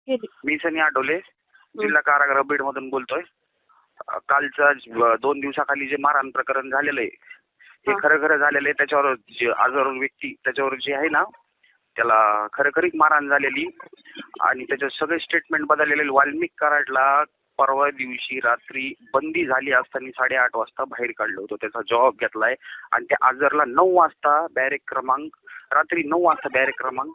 मी सनी आठवले, जिल्हा कारागृह बीड मधून बोलतोय. कालचा 2 दिवसाखाली जे मारहाण प्रकरण झालेलं आहे हे खरं झालेलं आहे. त्याच्यावर जे आजार व्यक्ती त्याच्यावर जे आहे ना त्याला खरखरीत मारहाण झालेली आणि त्याचे सगळे स्टेटमेंट बदललेले. वाल्मिक कराडला परवा दिवशी रात्री बंदी झाली असताना 8:30 वाजता बाहेर काढलं होतं. त्याचा जॉब घेतलाय आणि त्या आजारला 9 वाजता बॅरेक क्रमांक रात्री 9 वाजता बॅरेक क्रमांक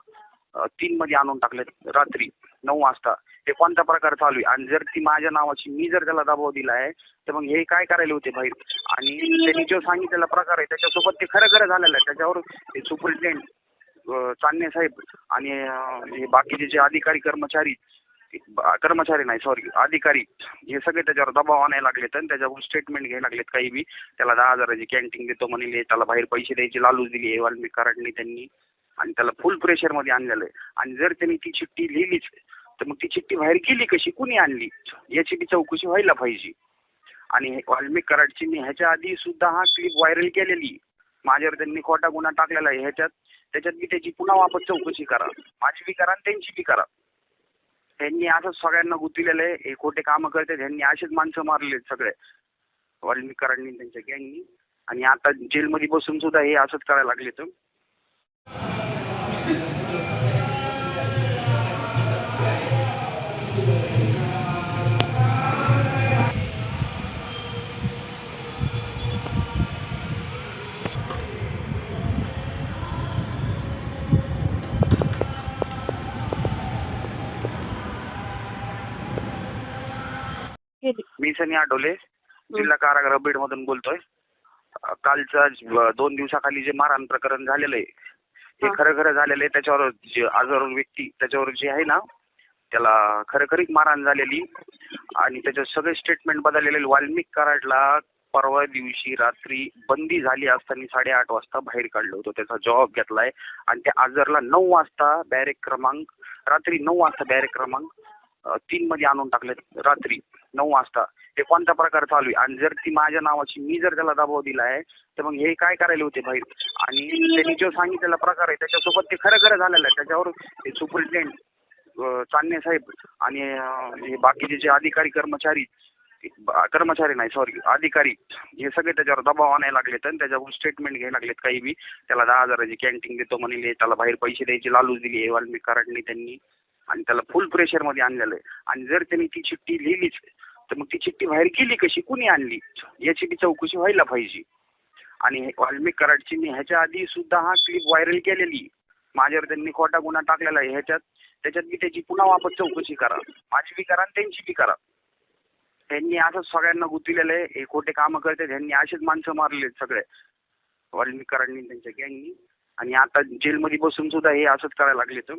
3 मध्ये आणून टाकले. रात्री 9 वाजता हे कोणता प्रकार चालू आहे आणि जर ती माझ्या नावाची मी जर त्याला दबाव दिला आहे तर मग हे काय करायला होते बाहेर. आणि त्यांनी जो सांगितलेला प्रकार आहे त्याच्यासोबत ते खरं झालेलं आहे. त्याच्यावर सुपरिटेंडेंट चांदणे साहेब आणि हे बाकीचे जे अधिकारी अधिकारी हे सगळे त्याच्यावर दबाव आणायला लागलेत आणि त्याच्यावर स्टेटमेंट घ्यायला लागलेत. काही बी त्याला 10,000ची कॅन्टीन देतो म्हणले, त्याला बाहेर पैसे द्यायची लालूच दिली आहे वाल्मिक कराडने त्यांनी आणि त्याला फुल प्रेशर मध्ये आणलेलं आहे. आणि जर त्यांनी ती चिठ्ठी लिहिलीच तर मग ती चिठ्ठी बाहेर गेली कशी, कुणी आणली याची बी चौकशी व्हायला पाहिजे. आणि वाल्मिक कराडची मी ह्याच्या आधी सुद्धा हा क्लिप व्हायरल केलेली, माझ्यावर त्यांनी खोटा गुन्हा टाकलेला आहे. त्याच्यात बी त्याची पुन्हा वापस चौकशी करा, माझी बी करा आणि त्यांची बी करा. त्यांनी असंच सगळ्यांना गुंतलेलं आहे. हे खोटे कामं करते, त्यांनी असेच माणसं मारले सगळे वाल्मिक कराडनी त्यांच्या गँगनी. आणि आता जेलमध्ये बसून सुद्धा हे असंच करायला लागले. तर मी सनी आठवले, जिल्हा कारागृह बीड मधून बोलतोय. कालचा 2 दिवसाखाली जे मारहाण प्रकरण झालेलं आहे हे खरं झालेलं आहे. त्याच्यावर जे आजार व्यक्ती त्याच्यावर जे आहे ना त्याला खरखरीत मारहाण झालेली आणि त्याचे सगळे स्टेटमेंट बदललेले. वाल्मिक कराडला परवा दिवशी रात्री बंदी झाली असताना 8:30 वाजता बाहेर काढलं होतं. त्याचा जॉब घेतलाय आणि त्या आजारला 9 वाजता बॅरेक क्रमांक रात्री 9 वाजता बॅरेक क्रमांक 3 मध्ये आणून टाकले. रात्री 9 वाजता हे कोणता प्रकार चालू आहे आणि जर ती माझ्या नावाची मी जर त्याला दबाव दिला आहे तर मग हे काय करायला होते बाहेर. आणि त्यांनी जो सांगितलेला प्रकार आहे त्याच्यासोबत ते खरं झालेलं आहे. त्याच्यावर सुपरिटेंडेंट चांदणे साहेब आणि हे बाकीचे जे अधिकारी अधिकारी हे सगळे त्याच्यावर दबाव आणायला लागलेत आणि त्याच्यावर स्टेटमेंट घ्यायला लागलेत. काही बी त्याला 10,000ची कॅन्टीन देतो म्हणले, त्याला बाहेर पैसे द्यायची लालूच दिली आहे वाल्मिक कराडने त्यांनी आणि त्याला फुल प्रेशर मध्ये आणलेलं आहे. आणि जर त्यांनी ती चिठ्ठी लिहिलीच तर मग ती चिठ्ठी बाहेर गेली कशी, कुणी आणली याची बी चौकशी व्हायला पाहिजे. आणि वाल्मिक कराडची मी ह्याच्या आधी सुद्धा हा क्लिप व्हायरल केलेली, माझ्यावर त्यांनी खोटा गुन्हा टाकलेला आहे. त्याच्यात बी त्याची पुन्हा वापस चौकशी करा, माझी बी करा आणि त्यांची बी करा. त्यांनी असंच सगळ्यांना गुंतलेलं आहे. हे खोटे कामं करते, त्यांनी असेच माणसं मारले सगळे वाल्मिक कराडनी त्यांच्या गँगनी. आणि आता जेलमध्ये बसून सुद्धा हे असंच करायला लागले. तर